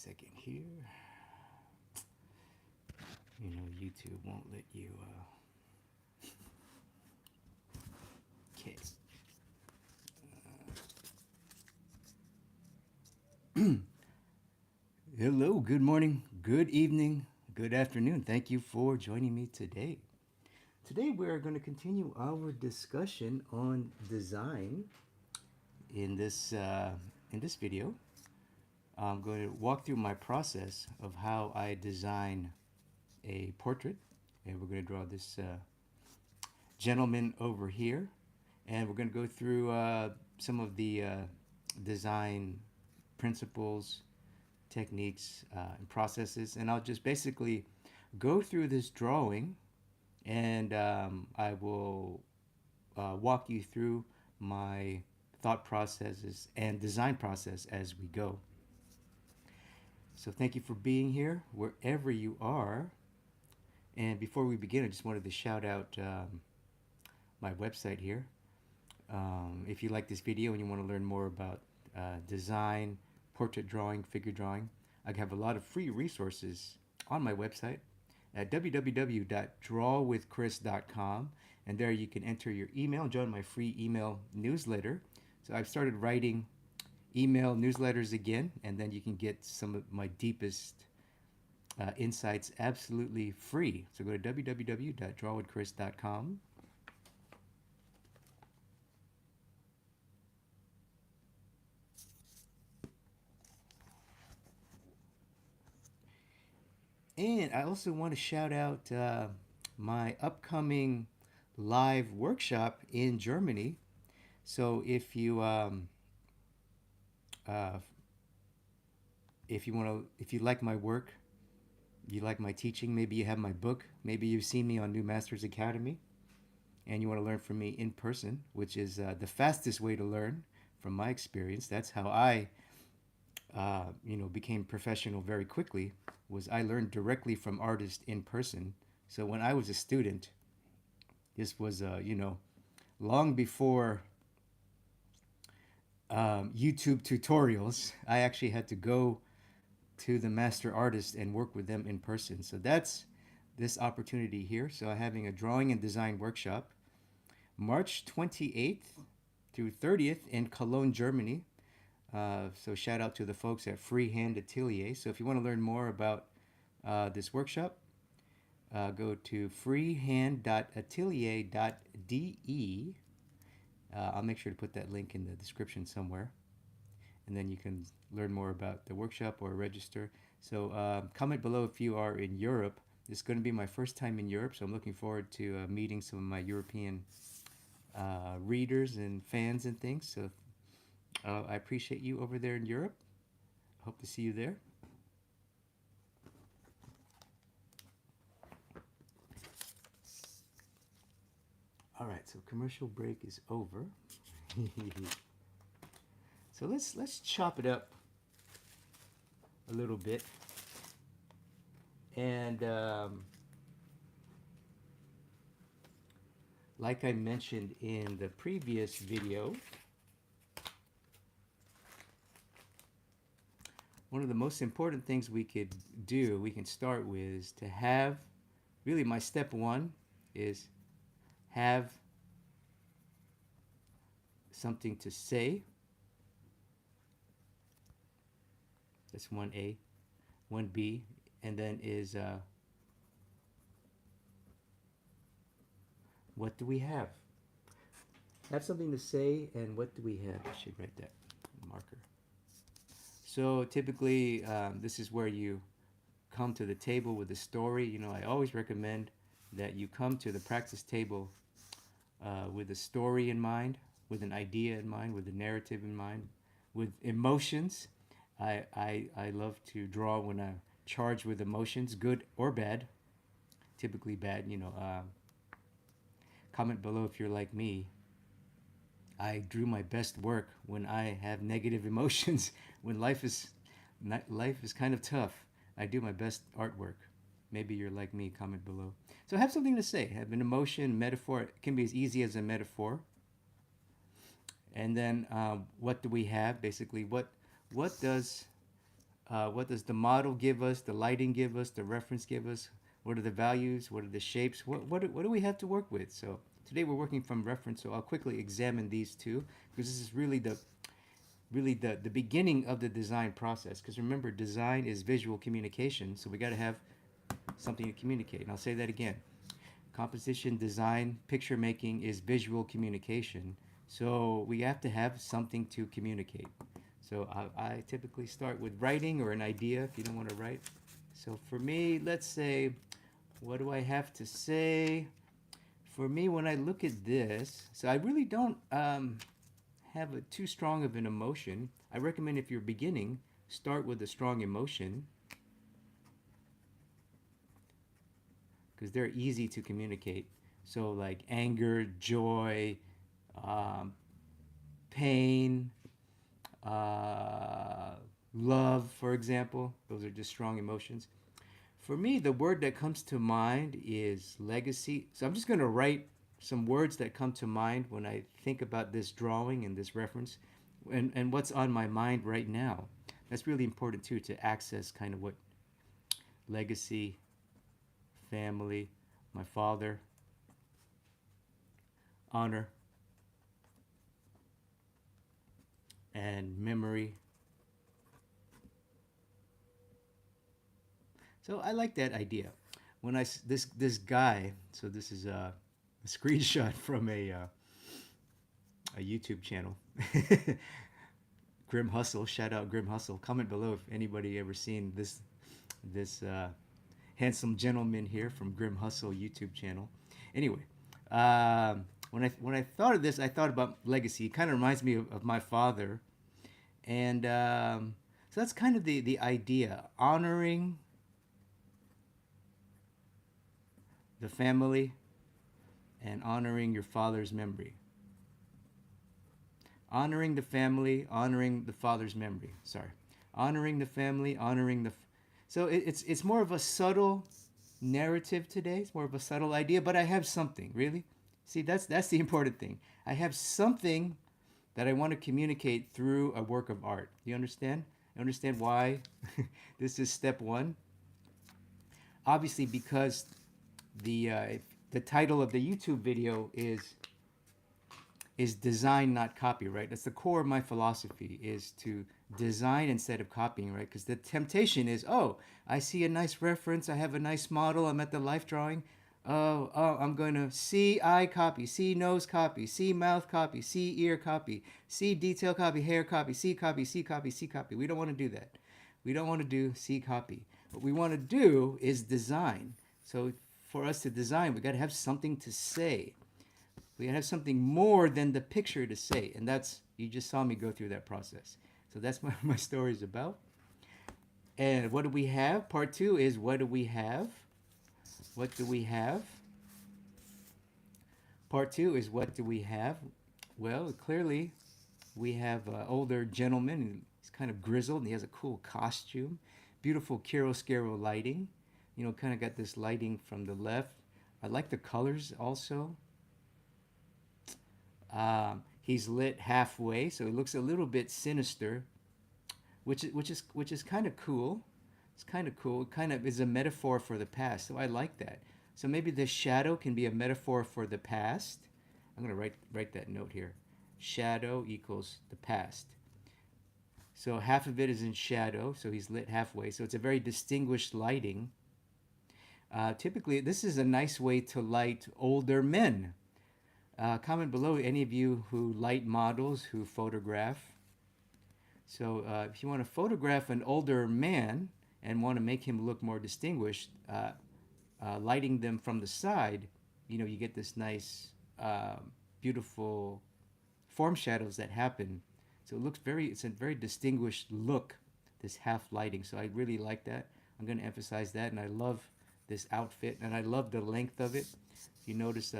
second here. You know, YouTube won't let you. Okay. Hello, good morning, good evening, good afternoon. Thank you for joining me today. Today we're going to continue our discussion on design. In this video, I'm going to walk through my process of how I design a portrait, and we're going to draw this gentleman over here, and we're going to go through some of the design principles, techniques, and processes, and I'll just basically go through this drawing, and I will walk you through my thought processes and design process as we go. So thank you for being here wherever you are. And before we begin, I just wanted to shout out my website here. If you like this video and you want to learn more about design, portrait drawing, figure drawing, I have a lot of free resources on my website at www.drawwithchris.com, and there you can enter your email and join my free email newsletter. So I've started writing email newsletters again, and then you can get some of my deepest insights absolutely free. So go to www.drawwithchris.com. And I also want to shout out my upcoming live workshop in Germany. So uh, if you like my work, you like my teaching, maybe you have my book, maybe you've seen me on New Masters Academy, and you want to learn from me in person, which is the fastest way to learn from my experience. That's how I became professional very quickly. Was I learned directly from artists in person. So when I was a student, this was long before YouTube tutorials. I actually had to go to the master artist and work with them in person. So that's this opportunity here. So I'm having a drawing and design workshop March 28th through 30th in Cologne, Germany. So shout out to the folks at Freehand Atelier. So if you want to learn more about this workshop, go to freehand.atelier.de. I'll make sure to put that link in the description somewhere. And then you can learn more about the workshop or register. So comment below if you are in Europe. This is going to be my first time in Europe, so I'm looking forward to meeting some of my European readers and fans and things. So I appreciate you over there in Europe. Hope to see you there. All right, so commercial break is over. So let's chop it up a little bit, and like I mentioned in the previous video, one of the most important things we can start with, is to have, really my step one is have something to say. That's 1A. 1B, and then is what do we have? Have something to say, and what do we have? I should write that marker. So typically, this is where you come to the table with a story. You know, I always recommend that you come to the practice table with a story in mind, with an idea in mind, with a narrative in mind, with emotions. I love to draw when I'm charged with emotions, good or bad. Typically bad, comment below if you're like me. I drew my best work when I have negative emotions. When life is kind of tough, I do my best artwork. Maybe you're like me, comment below. So have something to say. Have an emotion, metaphor. It can be as easy as a metaphor. And then what do we have? Basically, what does What does the model give us? The lighting give us? The reference give us? What are the values? What are the shapes? What do we have to work with? So today we're working from reference. So I'll quickly examine these two because this is really the beginning of the design process. Because remember, design is visual communication. So we got to have something to communicate. And I'll say that again. Composition, design, picture making is visual communication. So we have to have something to communicate. So I typically start with writing or an idea if you don't want to write. So for me, let's say, what do I have to say? For me, when I look at this, so I really don't have too strong of an emotion. I recommend if you're beginning, start with a strong emotion because they're easy to communicate. So like anger, joy, um, pain, love, for example. Those are just strong emotions. For me, the word that comes to mind is legacy. So I'm just going to write some words that come to mind when I think about this drawing and this reference and what's on my mind right now. That's really important too to access kind of what legacy, family, my father, honor, and memory. So I like that idea. When this guy, so this is a screenshot from a YouTube channel. Grim Hustle, shout out Grim Hustle. Comment below if anybody ever seen this handsome gentleman here from Grim Hustle YouTube channel. Anyway, when I thought of this, I thought about legacy. It kind of reminds me of my father, and so that's kind of the idea, honoring the family and honoring your father's memory. Honoring the family, honoring the father's memory. Sorry, honoring the family, honoring the. So it's more of a subtle narrative today. It's more of a subtle idea, but I have something really. See, that's the important thing. I have something that I want to communicate through a work of art. You understand? You understand why this is step one? Obviously, because the title of the YouTube video is design, not copy, right? That's the core of my philosophy, is to design instead of copying, right? Because the temptation is, oh, I see a nice reference, I have a nice model, I'm at the life drawing. Oh, I'm going to see eye copy, see nose copy, see mouth copy, see ear copy, see detail copy, hair copy, see copy, see copy, see copy. We don't want to do that. We don't want to do see copy. What we want to do is design. So for us to design, we got to have something to say. We have something more than the picture to say. And that's, you just saw me go through that process. So that's what my story is about. And what do we have? Part two is what do we have? What do we have? Part two is what do we have? Well, clearly we have an older gentleman. He's kind of grizzled and he has a cool costume. Beautiful chiaroscuro lighting. You know, kind of got this lighting from the left. I like the colors also. He's lit halfway, so it looks a little bit sinister, which is kind of cool. It's kind of cool. It kind of is a metaphor for the past, so I like that. So maybe the shadow can be a metaphor for the past. I'm gonna write that note here. Shadow equals the past. So half of it is in shadow, so he's lit halfway. So it's a very distinguished lighting. Typically, this is a nice way to light older men. Comment below any of you who light models, who photograph. So if you want to photograph an older man and want to make him look more distinguished, lighting them from the side, you know, you get this nice, beautiful form shadows that happen. So it's a very distinguished look, this half lighting. So I really like that. I'm going to emphasize that, and I love this outfit, and I love the length of it. You notice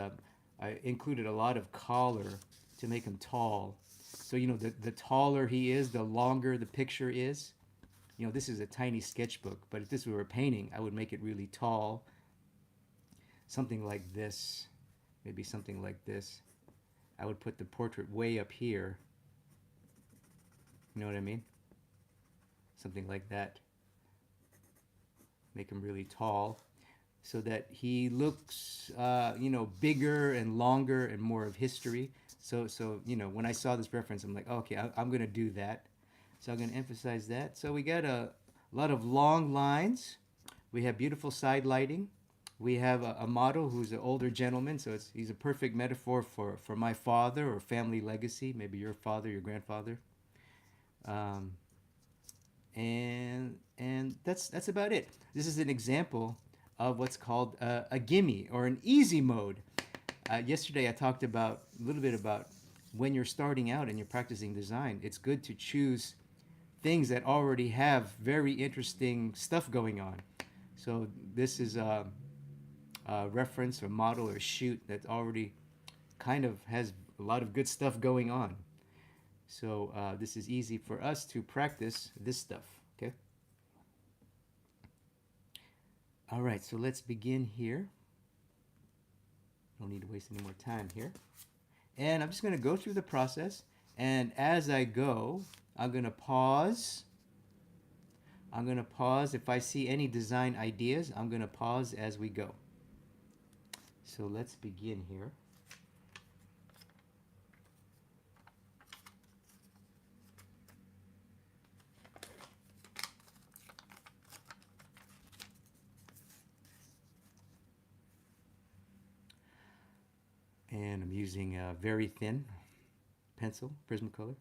I included a lot of collar to make him tall. So, you know, the taller he is, the longer the picture is. You know, this is a tiny sketchbook, but if this were a painting, I would make it really tall. Something like this, maybe something like this. I would put the portrait way up here. You know what I mean? something like that. Make him really tall so that he looks, bigger and longer and more of history. So when I saw this reference, I'm like, okay, I'm gonna do that. So I'm gonna emphasize that. So we got a lot of long lines. We have beautiful side lighting. We have a model who's an older gentleman, so he's a perfect metaphor for my father or family legacy, maybe your father, your grandfather. Um, and that's about it. This is an example of what's called a gimme or an easy mode. Yesterday I talked about a little bit about when you're starting out and you're practicing design. It's good to choose things that already have very interesting stuff going on. So this is a reference or model or shoot that already kind of has a lot of good stuff going on. So this is easy for us to practice this stuff. Okay. All right. So let's begin here. Don't need to waste any more time here. And I'm just going to go through the process. And as I go, I'm going to pause. I'm going to pause. If I see any design ideas, I'm going to pause as we go. So let's begin here. And I'm using a very thin pencil, Prismacolor.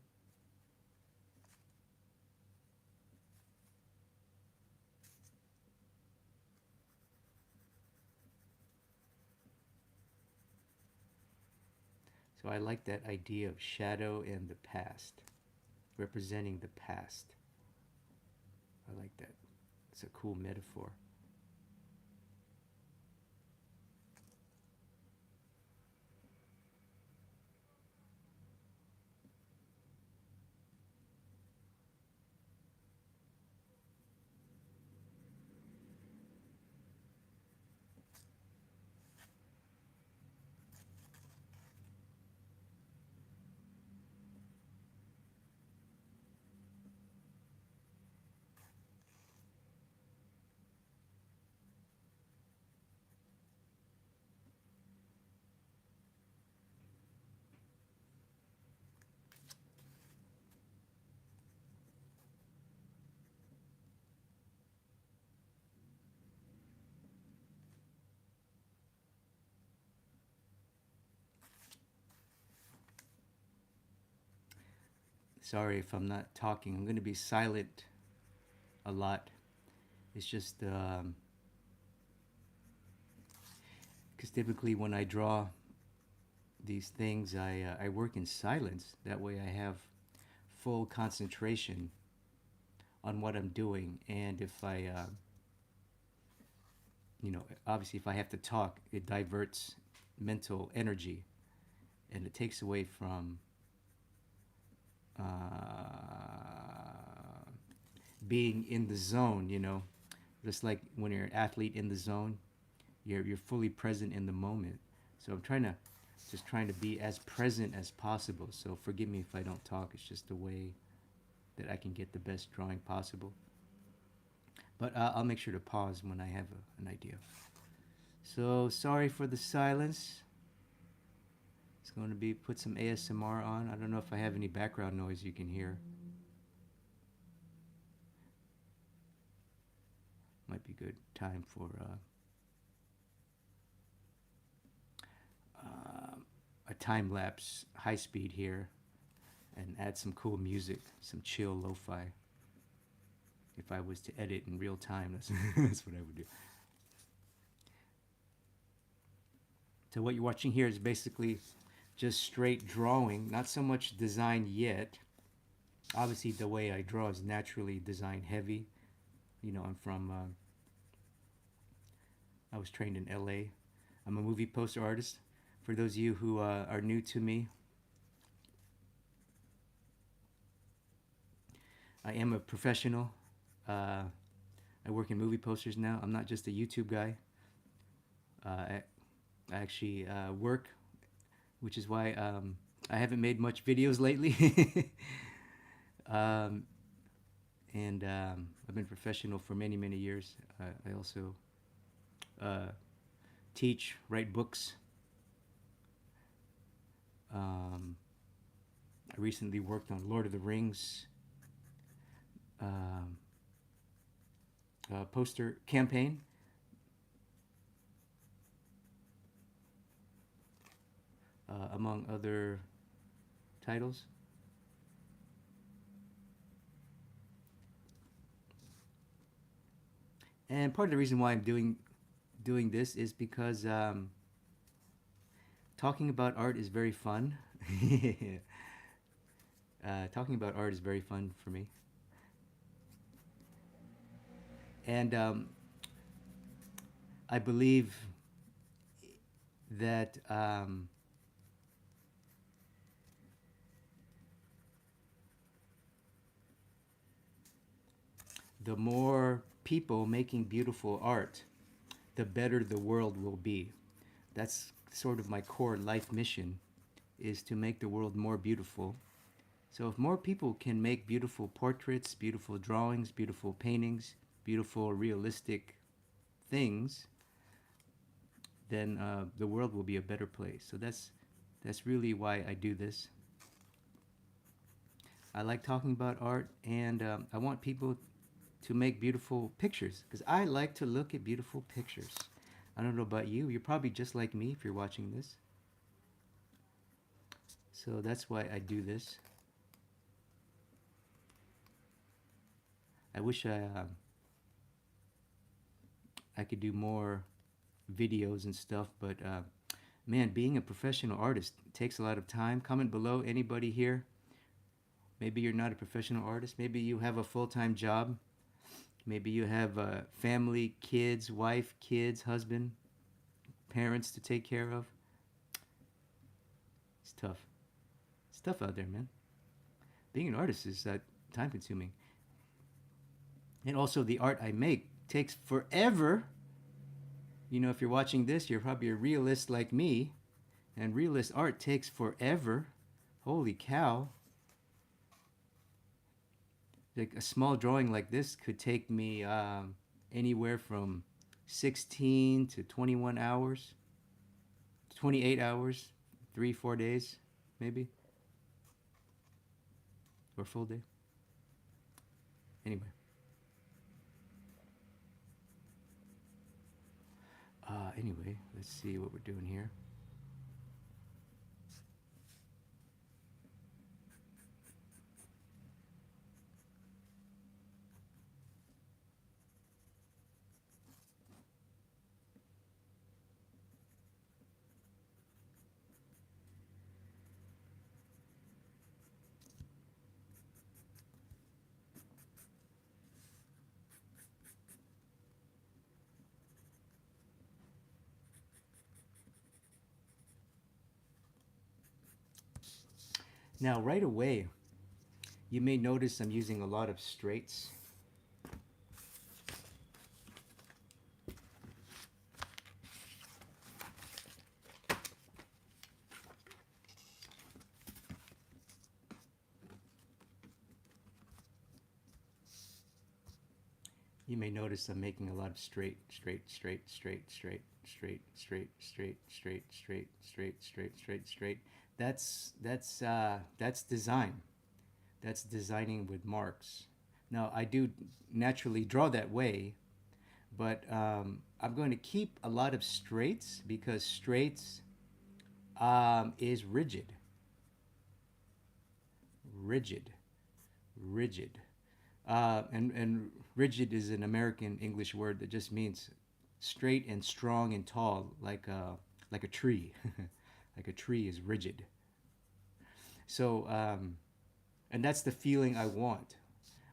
So I like that idea of shadow and the past, representing the past. I like that. It's a cool metaphor. Sorry if I'm not talking. I'm going to be silent a lot. It's just because typically when I draw these things, I work in silence. That way I have full concentration on what I'm doing. And if obviously if I have to talk, it diverts mental energy and it takes away from uh, being in the zone. Just like when you're an athlete in the zone, you're fully present in the moment. So I'm trying to be as present as possible. So forgive me if I don't talk. It's just the way that I can get the best drawing possible. But I'll make sure to pause when I have an idea. So sorry for the silence. It's going to be put some ASMR on. I don't know if I have any background noise you can hear. Might be good time for a time lapse high speed here and add some cool music, some chill lo-fi. If I was to edit in real time, that's what I would do. So what you're watching here is basically just straight drawing, not so much design yet. Obviously the way I draw is naturally design heavy. I'm from, I was trained in LA. I'm a movie poster artist. For those of you who are new to me, I am a professional. I work in movie posters now. I'm not just a YouTube guy. I actually work, which is why I haven't made much videos lately. um, and I've been professional for many, many years. I also uh, teach, write books. Um, I recently worked on Lord of the Rings um, poster campaign. Among other titles. And part of the reason why I'm doing this is because talking about art is very fun. Talking about art is very fun for me, and I believe that the more people making beautiful art, the better the world will be. That's sort of my core life mission, is to make the world more beautiful. So if more people can make beautiful portraits, beautiful drawings, beautiful paintings, beautiful realistic things, then the world will be a better place. So that's really why I do this. I like talking about art, and I want people to make beautiful pictures because I like to look at beautiful pictures. I don't know about you. You're probably just like me if you're watching this. So that's why I do this. I wish I could do more videos and stuff, but man, being a professional artist takes a lot of time. Comment below, anybody here. Maybe you're not a professional artist. Maybe you have a full-time job. Maybe you have a family, kids, wife, kids, husband, parents to take care of. It's tough. It's tough out there, man. Being an artist is time consuming. And also, the art I make takes forever. You know, if you're watching this, you're probably a realist like me, and realist art takes forever. Holy cow. Like a small drawing like this could take me anywhere from 16 to 21 hours, 28 hours, 3, 4 days, maybe, or a full day. Anyway. Anyway, let's see what we're doing here. Now, right away, you may notice I'm using a lot of straights. You may notice I'm making a lot of straight, straight, straight, straight, straight, straight, straight, straight, straight, straight, straight, straight, straight, straight. That's design. That's designing with marks. Now I do naturally draw that way, but I'm going to keep a lot of straights because straights is rigid, rigid, rigid. And rigid is an American English word that just means straight and strong and tall, like a tree. Like a tree is rigid. So, and that's the feeling I want.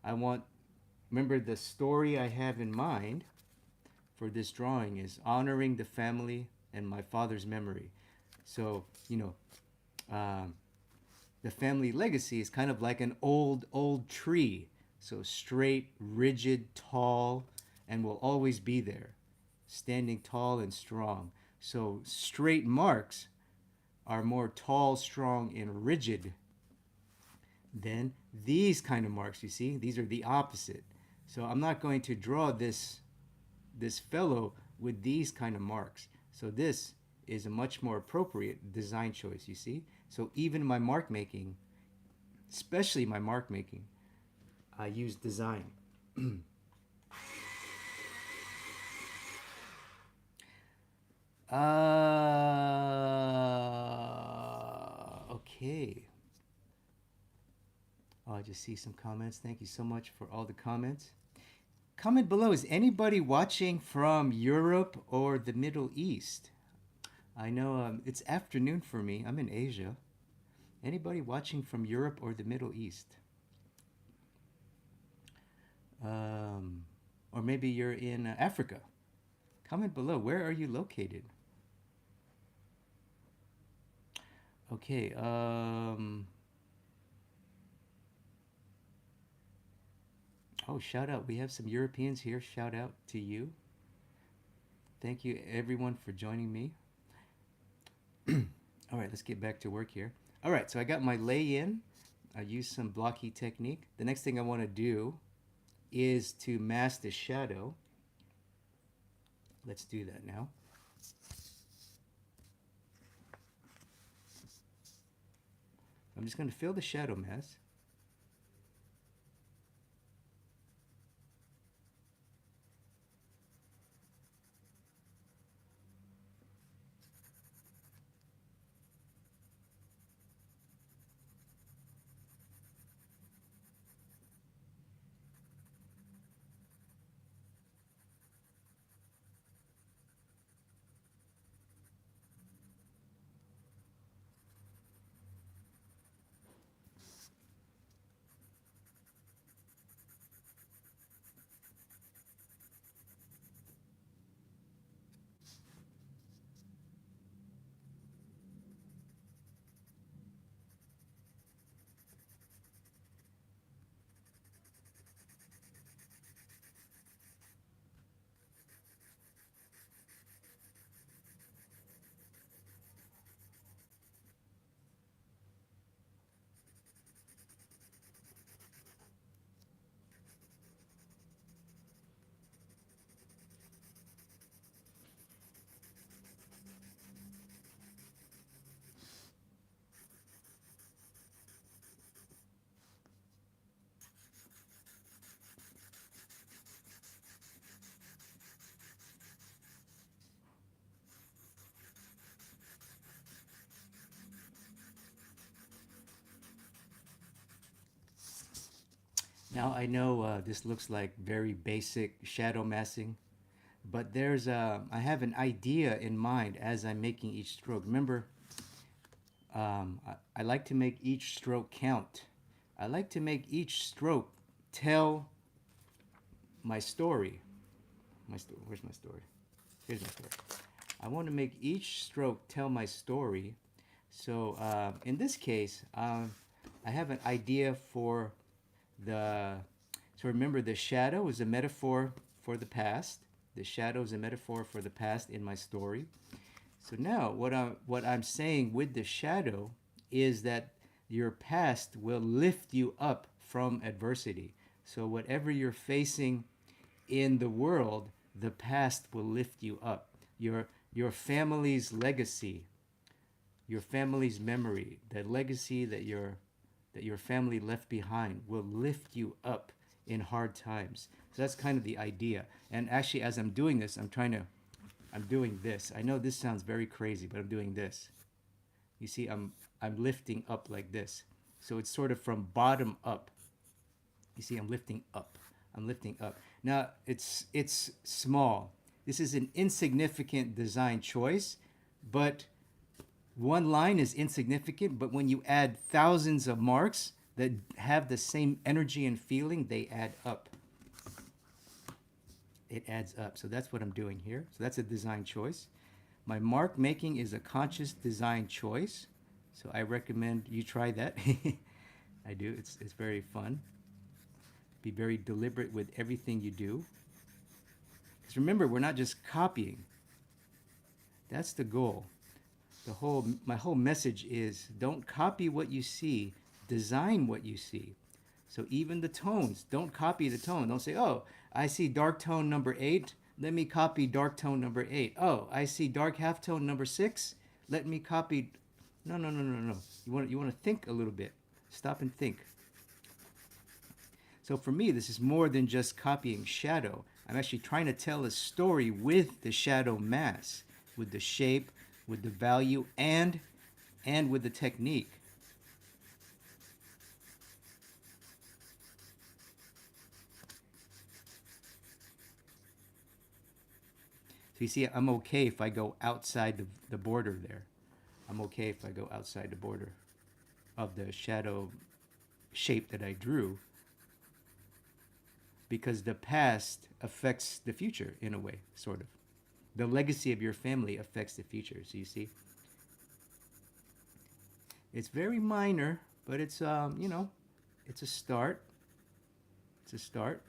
I want. Remember, the story I have in mind for this drawing is honoring the family and my father's memory. So, um, the family legacy is kind of like an old tree. So straight, rigid, tall, and will always be there, standing tall and strong. So straight marks are more tall, strong, and rigid Then these kind of marks, you see, these are the opposite. So I'm not going to draw this fellow with these kind of marks. So this is a much more appropriate design choice, you see? So even my mark making, especially my mark making, I use design. Okay. Oh, I just see some comments. Thank you so much for all the comments. Comment below. Is anybody watching from Europe or the Middle East? I know it's afternoon for me. I'm in Asia. Anybody watching from Europe or the Middle East? Um, or maybe you're in Africa. Comment below. Where are you located? Okay. Oh, shout out. We have some Europeans here. Shout out to you. Thank you, everyone, for joining me. All right, let's get back to work here. All right, so I got my lay in. I used some blocky technique. The next thing I want to do is to mask the shadow. Let's do that now. I'm just going to fill the shadow mask. Now I know this looks like very basic shadow masking, but I have an idea in mind as I'm making each stroke. Remember, I like to make each stroke count. I like to make each stroke tell my story. Where's my story? Here's my story. I want to make each stroke tell my story. So in this case, I have an idea for the. So remember, the shadow is a metaphor for the past. The shadow is a metaphor for the past in my story. So now, what I'm saying with the shadow is that your past will lift you up from adversity. So whatever you're facing in the world, the past will lift you up. Your family's legacy, your family's memory, the legacy that your family left behind will lift you up in hard times. So that's kind of the idea. And actually, as I'm doing this, I'm doing this. I know this sounds very crazy, but I'm doing this. You see, I'm lifting up like this. So it's sort of from bottom up. You see, I'm lifting up. I'm lifting up. Now it's small. This is an insignificant design choice, but one line is insignificant, but when you add thousands of marks that have the same energy and feeling, they add up. It adds up. So that's what I'm doing here. So that's a design choice. My mark making is a conscious design choice. So I recommend you try that. I do. It's very fun. Be very deliberate with everything you do. Because remember, we're not just copying. That's the goal. My whole message is don't copy what you see, design what you see. So even the tones, don't copy the tone. Don't say, oh, I see dark tone number 8. Let me copy dark tone number 8. Oh, I see dark half tone number 6. Let me copy. No, no, no, no, no. You want to think a little bit. Stop and think. So for me, this is more than just copying shadow. I'm actually trying to tell a story with the shadow mass, with the shape, with the value, and with the technique. So you see, I'm okay if I go outside the border there. I'm okay if I go outside the border of the shadow shape that I drew, because the past affects the future in a way, sort of. The legacy of your family affects the future. So you see, it's very minor, but it's it's a start. It's a start.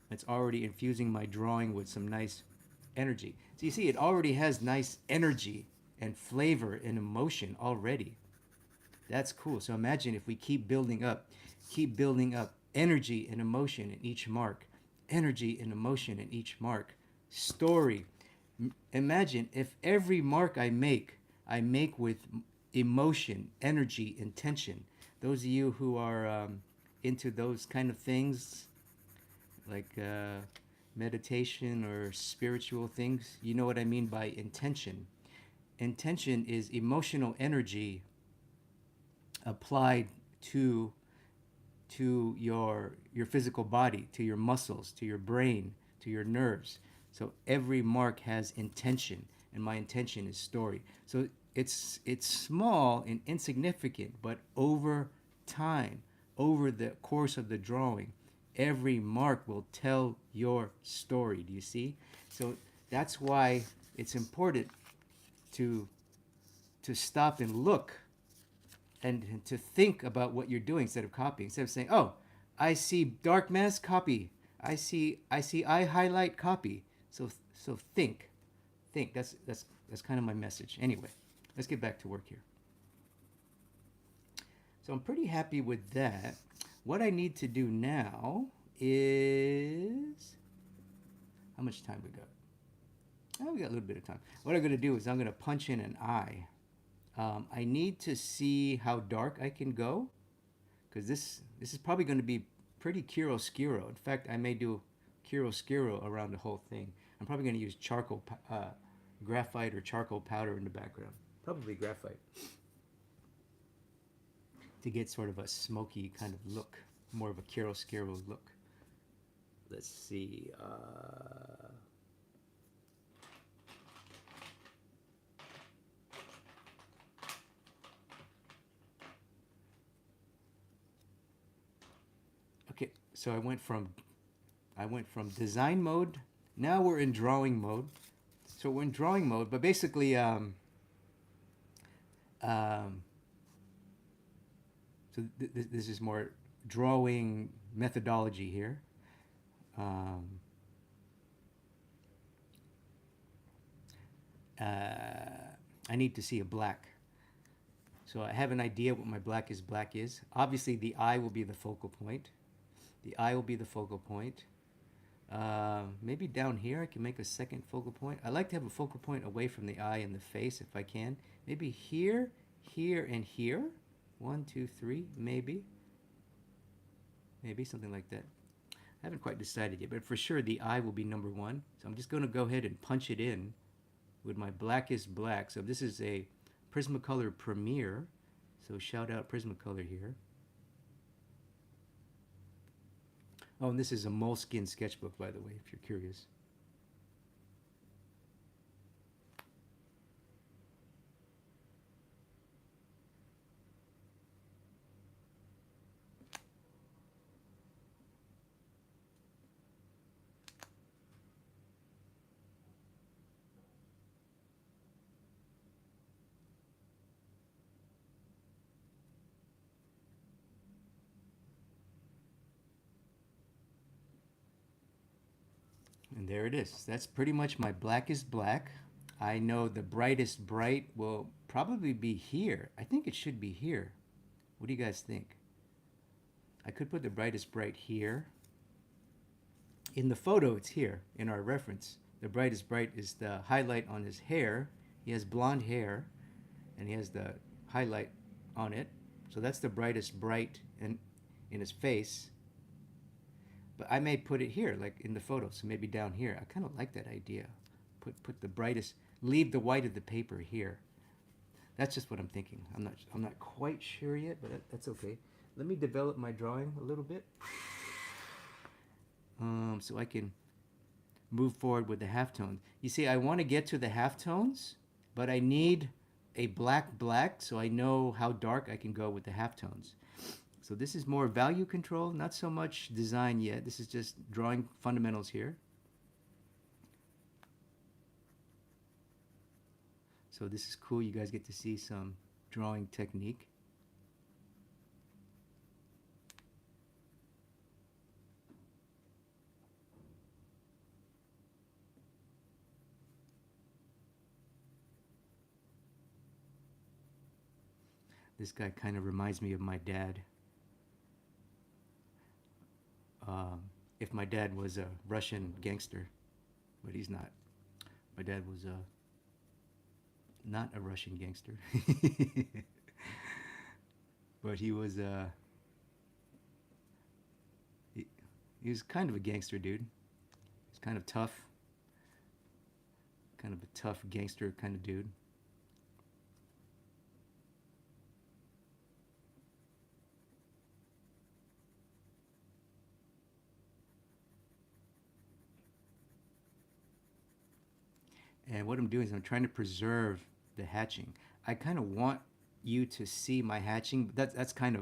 It's already infusing my drawing with some nice energy. So you see, it already has nice energy and flavor and emotion already. That's cool. So imagine if we keep building up energy and emotion in each mark, energy and emotion in each mark, story. Imagine if every mark I make with emotion, energy, intention. Those of you who are into those kind of things, like meditation or spiritual things, you know what I mean by intention. Intention is emotional energy applied to your physical body, to your muscles, to your brain, to your nerves. So every mark has intention, and my intention is story. So it's small and insignificant, but over time, over the course of the drawing, every mark will tell your story. Do you see? So that's why it's important to stop and look, and to think about what you're doing instead of copying. Instead of saying, "Oh, I see dark mask, copy. I see I highlight, copy." So think. That's kind of my message. Anyway, let's get back to work here. So I'm pretty happy with that. What I need to do now is, how much time we got? Oh, we got a little bit of time. What I'm going to do is I'm going to punch in an eye. I need to see how dark I can go, because this is probably going to be pretty chiaroscuro. In fact, I may do chiaroscuro around the whole thing. I'm probably going to use graphite or charcoal powder in the background. Probably graphite, to get sort of a smoky kind of look, more of a chiaroscuro look. Let's see. Okay, so I went from design mode. Now we're in drawing mode. So we're in drawing mode, but basically, um, so this is more drawing methodology here. Um, I need to see a black. So I have an idea what my black is. Obviously, the eye will be the focal point. The eye will be the focal point. Maybe down here I can make a second focal point. I like to have a focal point away from the eye and the face if I can. Maybe here, here, and here. 1, 2, 3, maybe. Maybe something like that. I haven't quite decided yet, but for sure the eye will be number 1. So I'm just going to go ahead and punch it in with my blackest black. So this is a Prismacolor Premier. So shout out Prismacolor here. Oh, and this is a Moleskine sketchbook, by the way, if you're curious. And there it is. That's pretty much my blackest black. I know the brightest bright will probably be here. I think it should be here. What do you guys think? I could put the brightest bright here. In the photo, it's here in our reference. The brightest bright is the highlight on his hair. He has blonde hair, and he has the highlight on it. So that's the brightest bright in his face. But I may put it here, like in the photo, so maybe down here. I kind of like that idea. Put the brightest, leave the white of the paper here. That's just what I'm thinking. I'm not quite sure yet, but that's okay. Let me develop my drawing a little bit, so I can move forward with the halftones. You see, I want to get to the halftones, but I need a black, so I know how dark I can go with the halftones. So this is more value control, not so much design yet. This is just drawing fundamentals here. So this is cool. You guys get to see some drawing technique. This guy kind of reminds me of my dad. If my dad was a Russian gangster, but he's not. My dad was not a Russian gangster, but he was he was kind of a gangster dude. He's kind of tough, kind of a tough gangster kind of dude. And what I'm doing is I'm trying to preserve the hatching. I kind of want you to see my hatching. But that's kind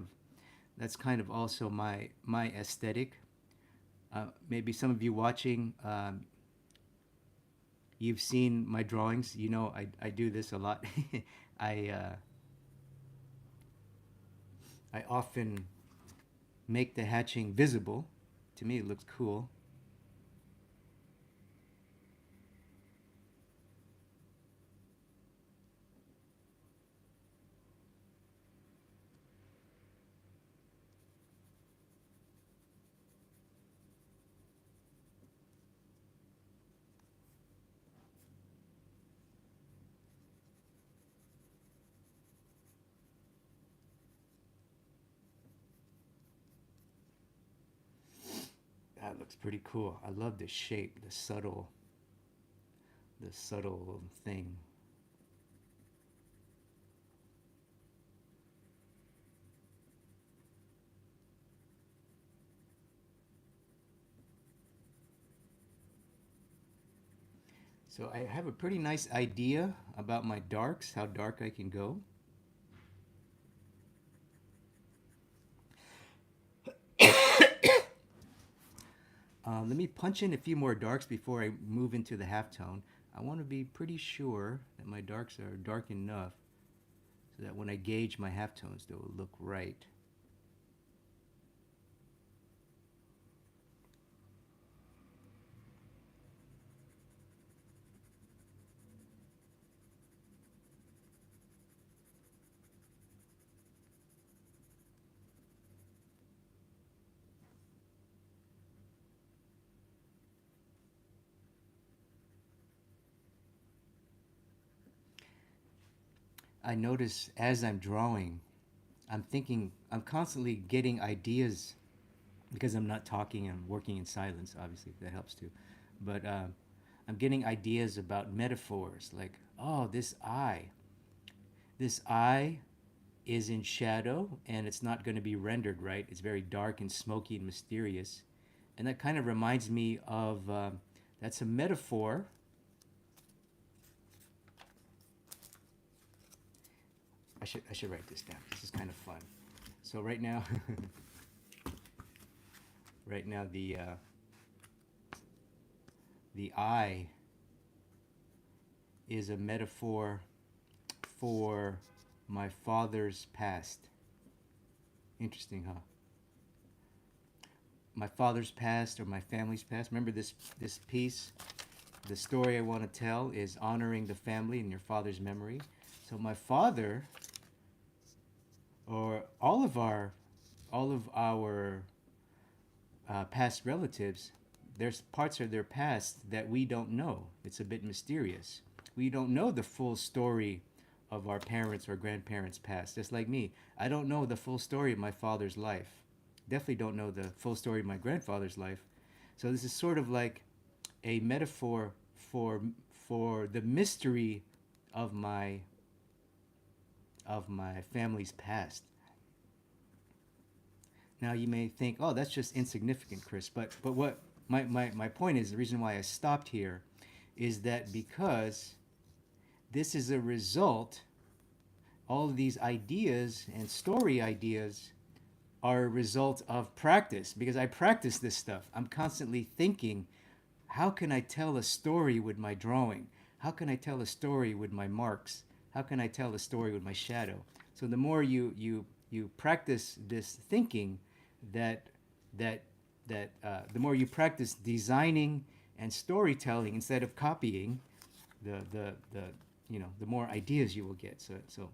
of also my aesthetic. Maybe some of you watching, you've seen my drawings. You know I do this a lot. I I often make the hatching visible. To me, it looks cool. That looks pretty cool. I love the shape, the subtle thing. So I have a pretty nice idea about my darks, how dark I can go. Let me punch in a few more darks before I move into the halftone. I want to be pretty sure that my darks are dark enough so that when I gauge my halftones, they'll look right. I notice as I'm drawing, I'm constantly getting ideas because I'm not talking, I'm working in silence, obviously, that helps too. But I'm getting ideas about metaphors like, oh, this eye is in shadow and it's not going to be rendered right. It's very dark and smoky and mysterious. And that kind of reminds me of that's a metaphor. I should write this down. This is kind of fun. So right now, right now the eye is a metaphor for my father's past. Interesting, huh? My father's past or my family's past. Remember this piece? The story I want to tell is honoring the family and your father's memory. So my father, or all of our past relatives, there's parts of their past that we don't know. It's a bit mysterious. We don't know the full story of our parents or grandparents' past. Just like me, I don't know the full story of my father's life. Definitely don't know the full story of my grandfather's life. So this is sort of like a metaphor for for the mystery of my family's past. Now you may think, oh, that's just insignificant, Chris. But what my point is, the reason why I stopped here is that because this is a result, all of these ideas and story ideas are a result of practice, because I practice this stuff. I'm constantly thinking, how can I tell a story with my drawing? How can I tell a story with my marks? How can I tell a story with my shadow? So the more you practice this thinking, that that the more you practice designing and storytelling instead of copying, the the more ideas you will get. So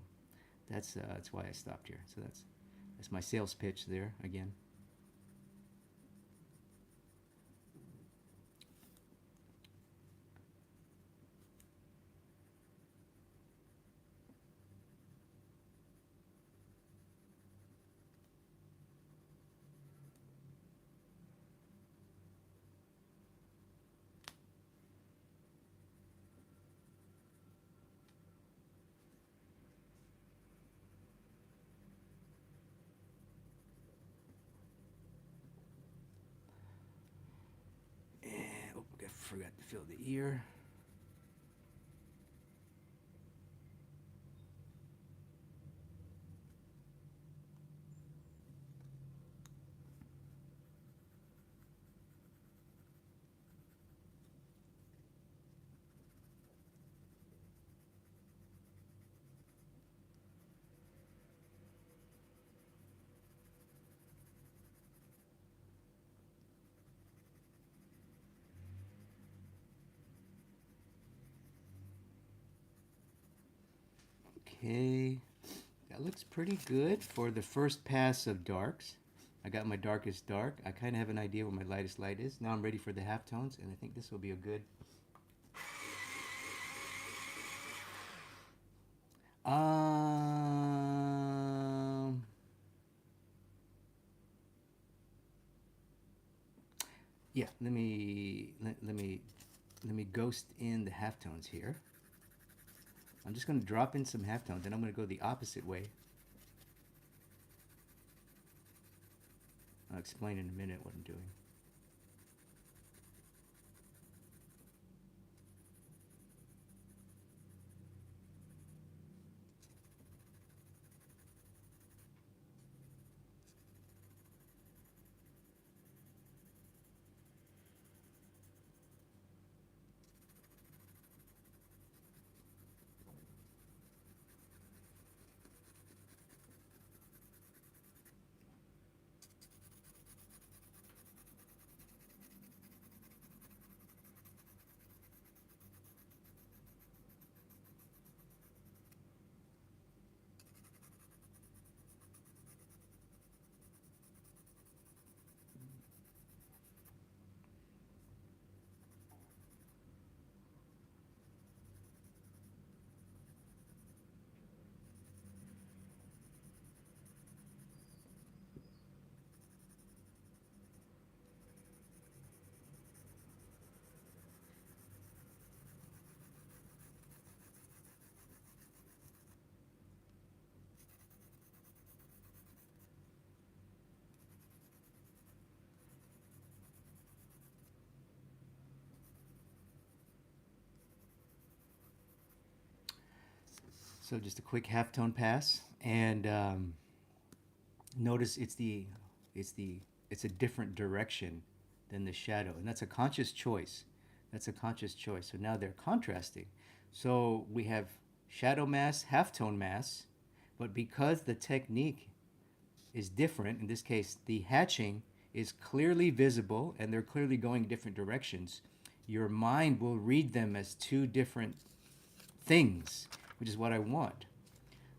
that's why I stopped here. So that's my sales pitch there again. And, oh, I forgot to fill the ear. Okay, that looks pretty good for the first pass of darks. I got my darkest dark. I kind of have an idea what my lightest light is. Now I'm ready for the halftones, and I think this will be a good. Um, yeah. Let me ghost in the halftones here. I'm just gonna drop in some halftones, and I'm gonna go the opposite way. I'll explain in a minute what I'm doing. So just a quick halftone pass, and notice it's the it's a different direction than the shadow, and that's a conscious choice. That's a conscious choice. So now they're contrasting. So we have shadow mass, halftone mass, but because the technique is different, in this case the hatching is clearly visible and they're clearly going different directions, your mind will read them as two different things. which is what I want.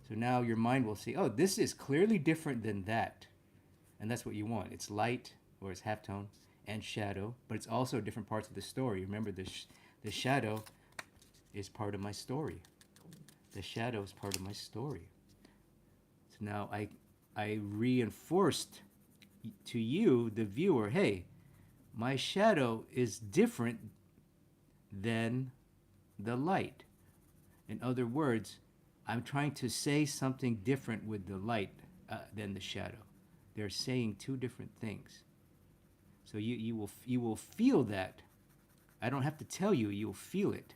So now your mind will see, oh, this is clearly different than that. And that's what you want. It's light, or it's halftone, and shadow, but it's also different parts of the story. Remember, the shadow is part of my story. The shadow is part of my story. So now I reinforced to you, the viewer, hey, my shadow is different than the light. In other words, I'm trying to say something different with the light than the shadow. They're saying two different things. So you will feel that. I don't have to tell you, you'll feel it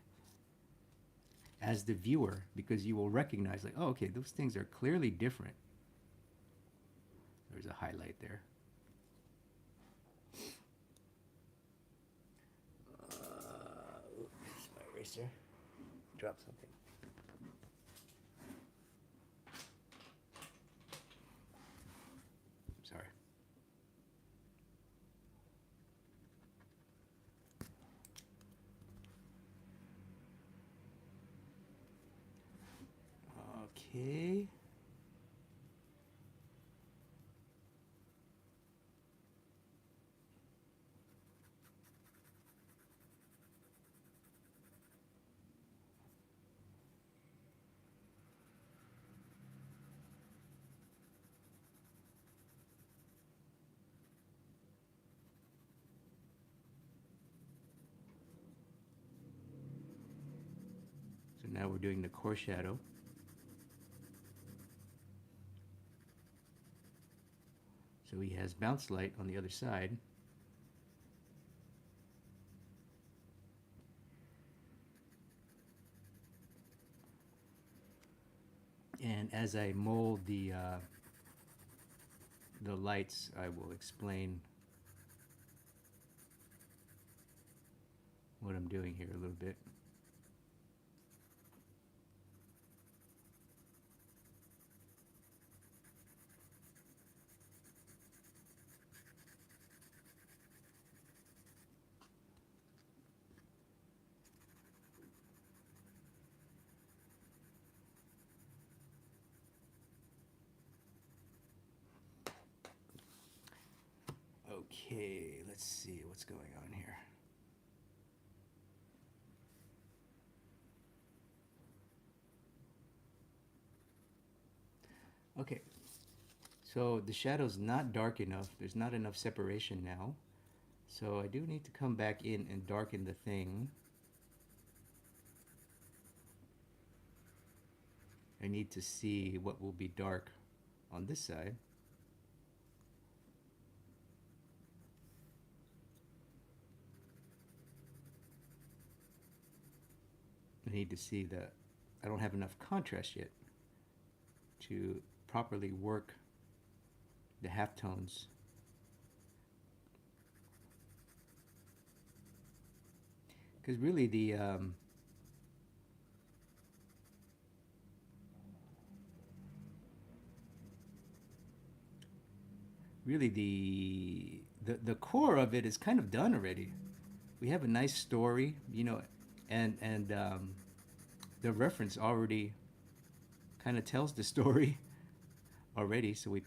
as the viewer, because you will recognize, like, oh, okay, those things are clearly different. There's a highlight there. Oops, my eraser. Drop something. Sorry. Okay. So now we're doing the core shadow. So he has bounce light on the other side. And as I mold the lights, I will explain what I'm doing here a little bit. Okay, let's see what's going on here. Okay, so the shadow's not dark enough. There's not enough separation now. So I do need to come back in and darken the thing. I need to see what will be dark on this side. I need to see that I don't have enough contrast yet to properly work the halftones. Because really the core of it is kind of done already. We have a nice story, you know, and the reference already kind of tells the story already. So we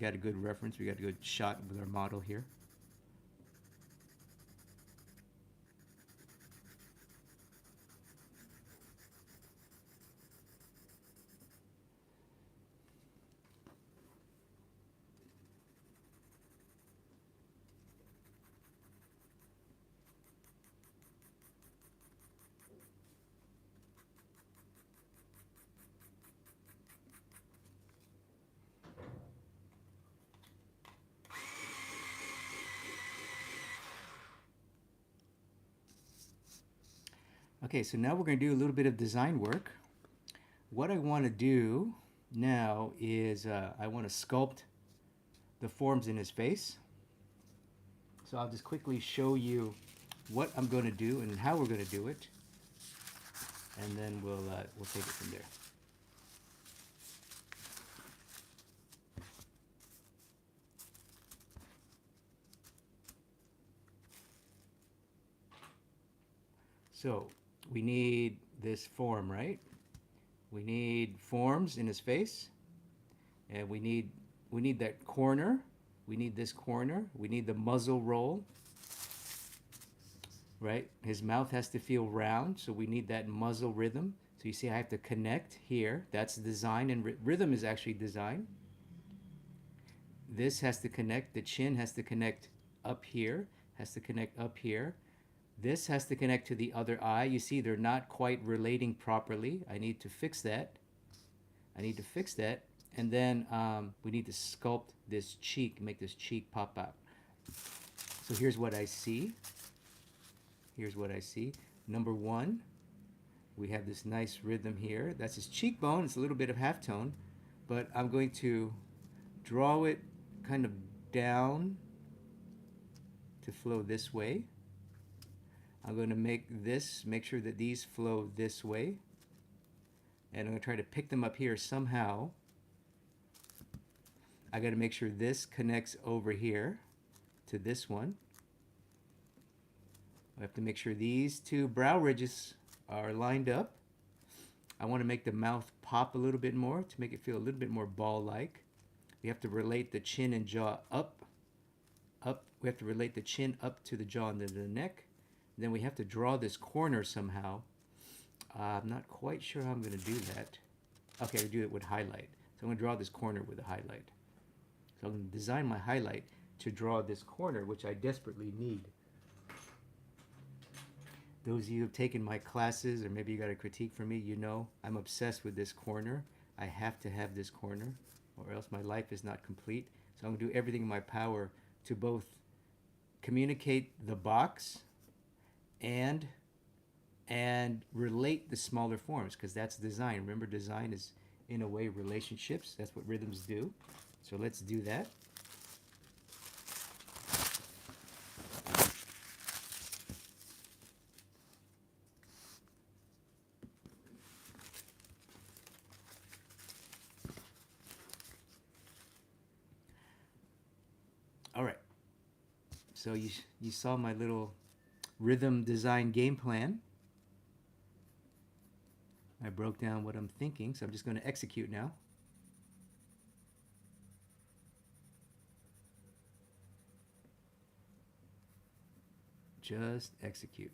got a good reference. We got a good shot with our model here. Okay, so now we're going to do a little bit of design work. What I want to do now is I want to sculpt the forms in his face. So I'll just quickly show you what I'm going to do and how we're going to do it, and then we'll take it from there. So we need this form, right? We need forms in his face, and we need that corner. We need this corner. We need the muzzle roll, right? His mouth has to feel round, so we need that muzzle rhythm. So you see, I have to connect here. That's design, and rhythm is actually design. This has to connect. The chin has to connect up here. Has to connect up here. This has to connect to the other eye. You see, they're not quite relating properly. I need to fix that. I need to fix that. And then we need to sculpt this cheek, make this cheek pop out. So here's what I see. Here's what I see. Number one, we have this nice rhythm here. That's his cheekbone. It's a little bit of halftone, but I'm going to draw it kind of down to flow this way. I'm going to make sure that these flow this way. And I'm going to try to pick them up here somehow. I got to make sure this connects over here to this one. I have to make sure these two brow ridges are lined up. I want to make the mouth pop a little bit more to make it feel a little bit more ball-like. We have to relate the chin and jaw up. We have to relate the chin up to the jaw and then the neck. Then we have to draw this corner somehow. I'm not quite sure how I'm going to do that. Okay, we do it with highlight. So I'm going to draw this corner with a highlight. So I'm going to design my highlight to draw this corner, which I desperately need. Those of you who have taken my classes, or maybe you got a critique from me, you know I'm obsessed with this corner. I have to have this corner, or else my life is not complete. So I'm going to do everything in my power to both communicate the box and relate the smaller forms, because that's design. Remember, design is, in a way, relationships. That's what rhythms do. So let's do that. All right. So you saw my little rhythm design game plan. I broke down what I'm thinking, so I'm just going to execute now. Just execute.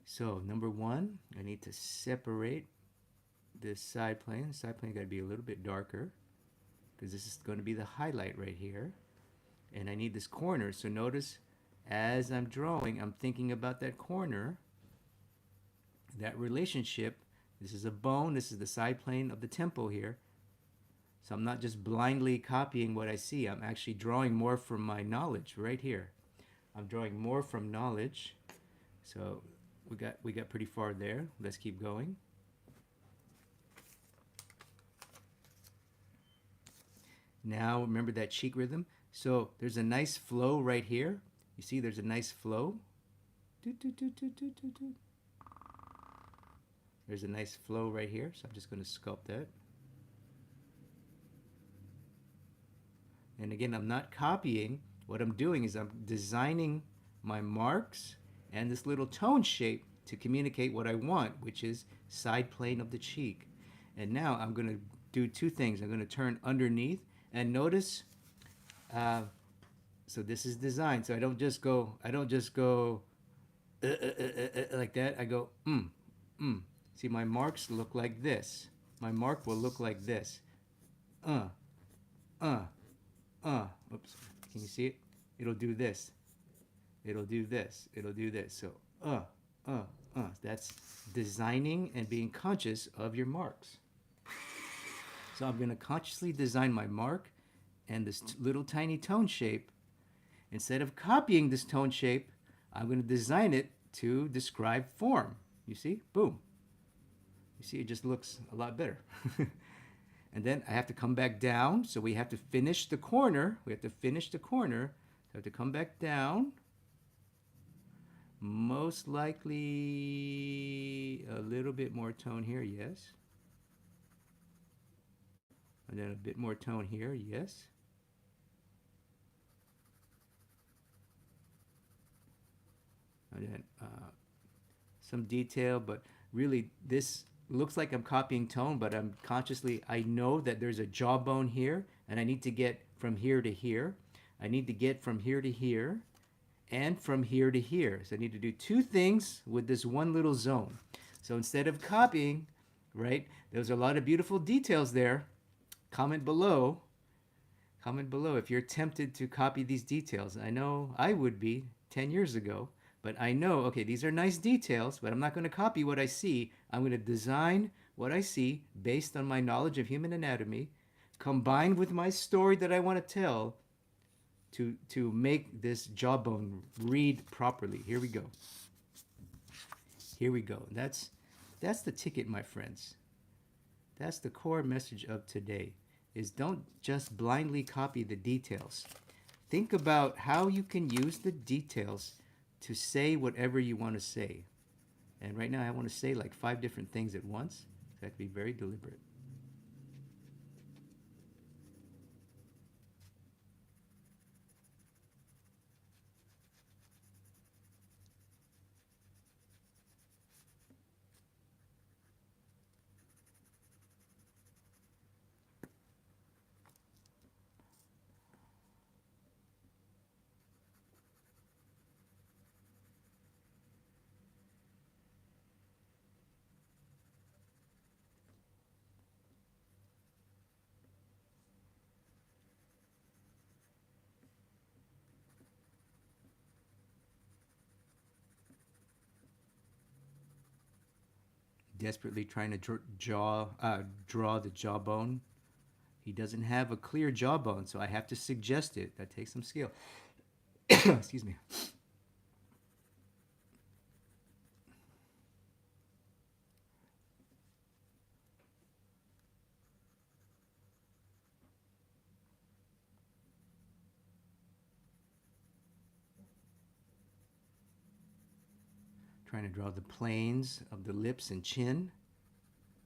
So number one, I need to separate this side plane. The side plane got to be a little bit darker, because this is going to be the highlight right here. And I need this corner. So notice, as I'm drawing, I'm thinking about that corner, that relationship. This is a bone. This is the side plane of the temple here. So I'm not just blindly copying what I see. I'm actually drawing more from my knowledge right here. I'm drawing more from knowledge. So we got pretty far there. Let's keep going. Now remember that cheek rhythm. So there's a nice flow right here. You see there's a nice flow. There's a nice flow right here. So I'm just going to sculpt that. And again, I'm not copying. What I'm doing is I'm designing my marks and this little tone shape to communicate what I want, which is side plane of the cheek. And now I'm going to do two things. I'm going to turn underneath, and notice, so this is design. So I don't just go like that. I go, See, my marks look like this. My mark will look like this. Oops. Can you see it? It'll do this. It'll do this. It'll do this. So, that's designing and being conscious of your marks. So I'm going to consciously design my mark and this little tiny tone shape. Instead of copying this tone shape, I'm going to design it to describe form. You see? Boom. You see, it just looks a lot better. And then I have to come back down. So we have to finish the corner. We have to finish the corner. So I have to come back down. Most likely a little bit more tone here, yes. And then a bit more tone here, yes. And then some detail, but really this looks like I'm copying tone, but I'm consciously, I know that there's a jawbone here, and I need to get from here to here. I need to get from here to here, and from here to here. So I need to do two things with this one little zone. So instead of copying, right, there's a lot of beautiful details there. Comment below. Comment below if you're tempted to copy these details. I know I would be 10 years ago, but I know, okay, these are nice details, but I'm not going to copy what I see. I'm going to design what I see based on my knowledge of human anatomy, combined with my story that I want to tell to make this jawbone read properly. Here we go. Here we go. That's the ticket, my friends. That's the core message of today is don't just blindly copy the details. Think about how you can use the details to say whatever you want to say. And right now I want to say like 5 different things at once. So I have to be very deliberate. Desperately trying to draw the jawbone. He doesn't have a clear jawbone, so I have to suggest it. That takes some skill. Excuse me. Trying to draw the planes of the lips and chin.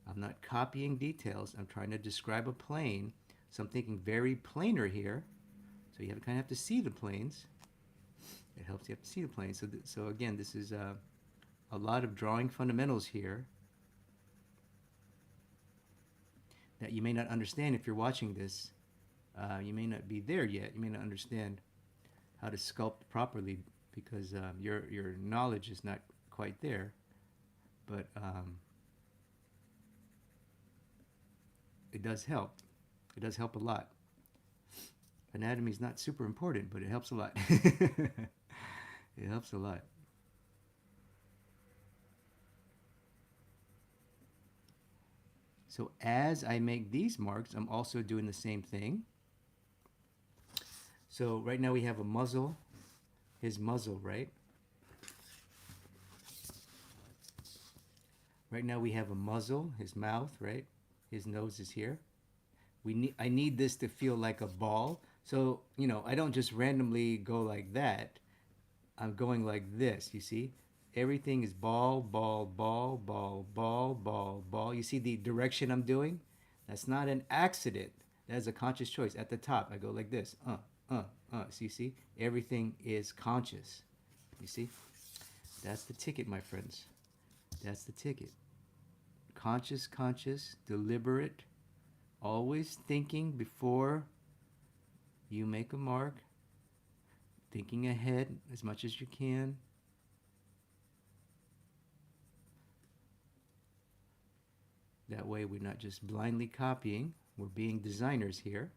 I'm not copying details. I'm trying to describe a plane. So I'm thinking very planar here. So you kind of have to see the planes. It helps you have to see the planes. So again, this is a lot of drawing fundamentals here that you may not understand if you're watching this. You may not be there yet. You may not understand how to sculpt properly because your knowledge is not quite there. But it does help. It does help a lot. Anatomy is not super important, but it helps a lot. It helps a lot. So as I make these marks, I'm also doing the same thing. So right now we have a muzzle, his muzzle, right? Right now we have a muzzle, his mouth, right? His nose is here. I need this to feel like a ball. So, I don't just randomly go like that. I'm going like this, you see? Everything is ball, ball, ball, ball, ball, ball, ball. You see the direction I'm doing? That's not an accident. That is a conscious choice. At the top, I go like this. So you see? Everything is conscious. You see? That's the ticket, my friends. That's the ticket. Conscious, conscious, deliberate, always thinking before you make a mark, thinking ahead as much as you can. That way we're not just blindly copying, we're being designers here.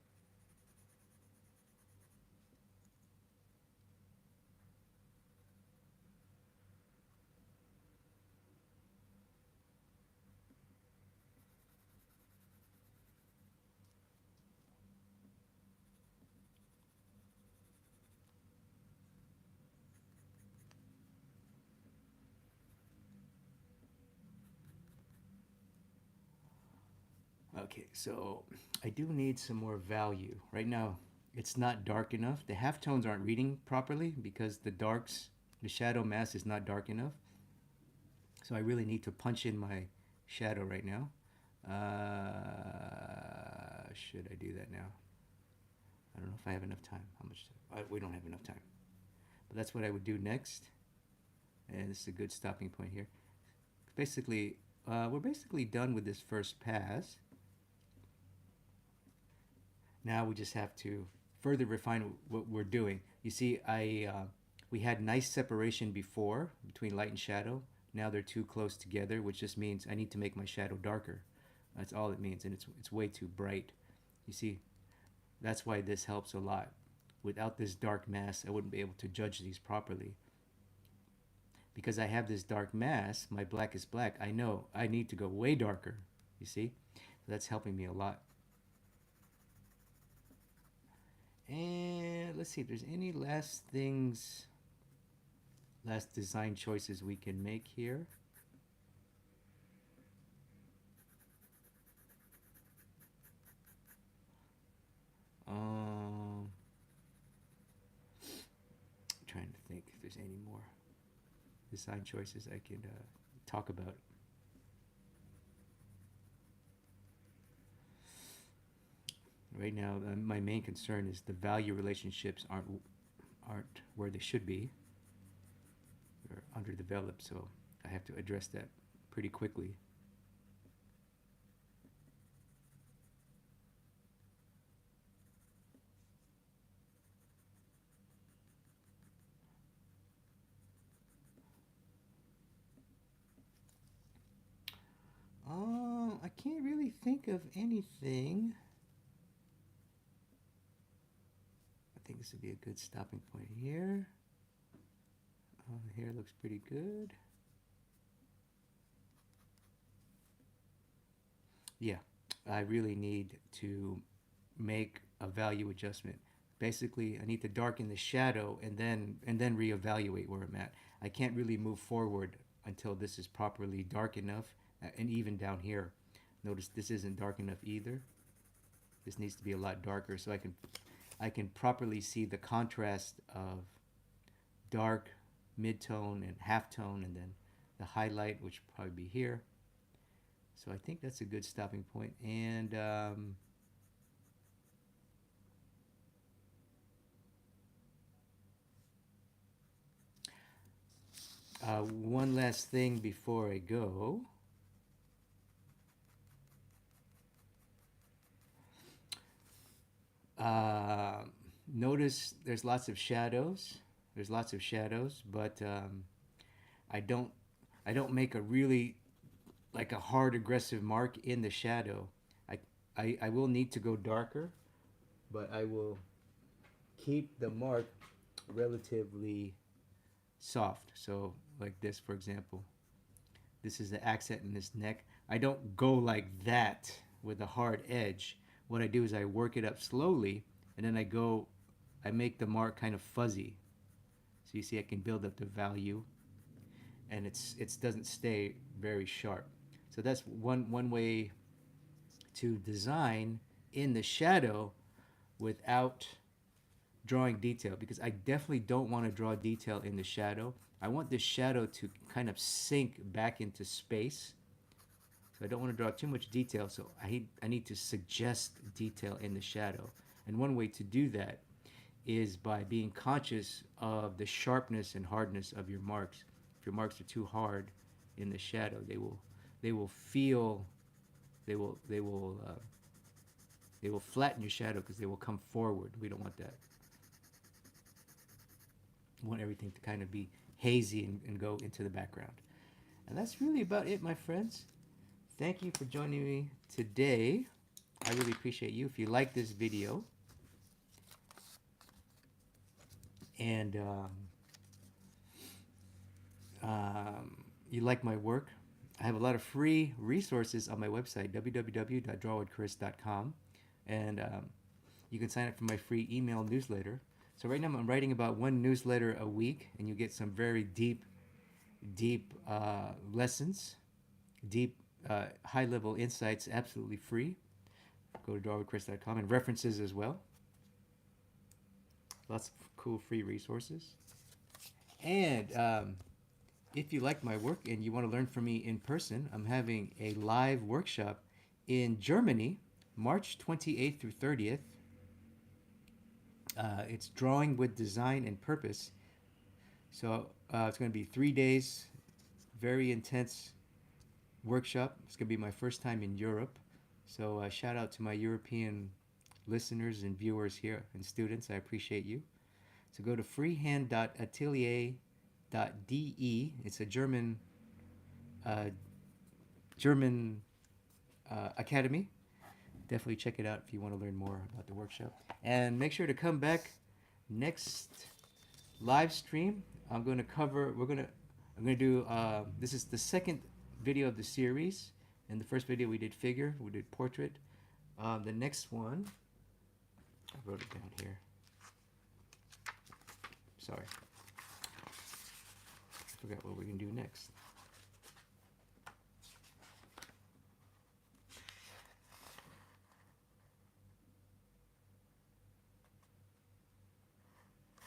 Okay, so I do need some more value. Right now, it's not dark enough. The halftones aren't reading properly because the darks The shadow mask is not dark enough. So I really need to punch in my shadow right now. Should I do that now? I don't know if I have enough time. How much time? We don't have enough time. But that's what I would do next. And this is a good stopping point here. Basically, we're basically done with this first pass. Now we just have to further refine what we're doing. You see, we had nice separation before between light and shadow. Now they're too close together, which just means I need to make my shadow darker. That's all it means, and it's way too bright. You see, that's why this helps a lot. Without this dark mask, I wouldn't be able to judge these properly. Because I have this dark mask, my black is black, I know I need to go way darker. You see? So that's helping me a lot. And let's see if there's any last things, last design choices we can make here. Trying to think if there's any more design choices I can talk about. Right now, my main concern is the value relationships aren't where they should be. They're underdeveloped, so I have to address that pretty quickly. I can't really think of anything. I think this would be a good stopping point here. The hair looks pretty good. Yeah, I really need to make a value adjustment. Basically, I need to darken the shadow and then reevaluate where I'm at. I can't really move forward until this is properly dark enough, and even down here. Notice this isn't dark enough either. This needs to be a lot darker so I can properly see the contrast of dark, mid-tone, and half-tone, and then the highlight, which will probably be here. So I think that's a good stopping point. And one last thing before I go. Notice there's lots of shadows. There's lots of shadows, but I don't I don't make a really like a hard aggressive mark in the shadow. I will need to go darker, but I will keep the mark relatively soft. So like this, for example, this is the accent in this neck. I don't go like that with a hard edge. What I do is I work it up slowly, and then I make the mark kind of fuzzy. So you see I can build up the value, and it doesn't stay very sharp. So that's one way to design in the shadow without drawing detail, because I definitely don't want to draw detail in the shadow. I want the shadow to kind of sink back into space. So I don't want to draw too much detail, so I need to suggest detail in the shadow. And one way to do that is by being conscious of the sharpness and hardness of your marks. If your marks are too hard in the shadow, they will feel they will they will they will flatten your shadow because they will come forward. We don't want that. We want everything to kind of be hazy and go into the background. And that's really about it, my friends. Thank you for joining me today. I really appreciate you. If you like this video and you like my work, I have a lot of free resources on my website, www.drawwithchris.com. And you can sign up for my free email newsletter. So right now I'm writing about one newsletter a week, and you get some very deep lessons, deep high-level insights, absolutely free. Go to drawwithchris.com, and references as well. Lots of cool free resources. And if you like my work and you want to learn from me in person, I'm having a live workshop in Germany, March 28th through 30th. It's drawing with design and purpose. So it's going to be 3 days, very intense workshop. It's going to be my first time in Europe. So shout out to my European listeners and viewers here and students. I appreciate you. So go to freehand.atelier.de. It's a uh, German academy. Definitely check it out if you want to learn more about the workshop. And make sure to come back next live stream. I'm going to cover. I'm going to do. This is the second video of the series. In the first video we did figure. We did portrait. The next one. I wrote it down here. Sorry. I forgot what we're going to do next.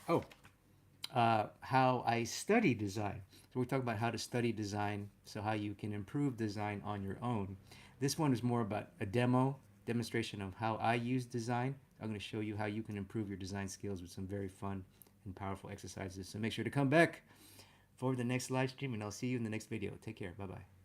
Oh, how I study design. So we're talking about how to study design, so how you can improve design on your own. This one is more about a demonstration of how I use design. I'm going to show you how you can improve your design skills with some very fun and powerful exercises. So make sure to come back for the next live stream, and I'll see you in the next video. Take care. Bye-bye.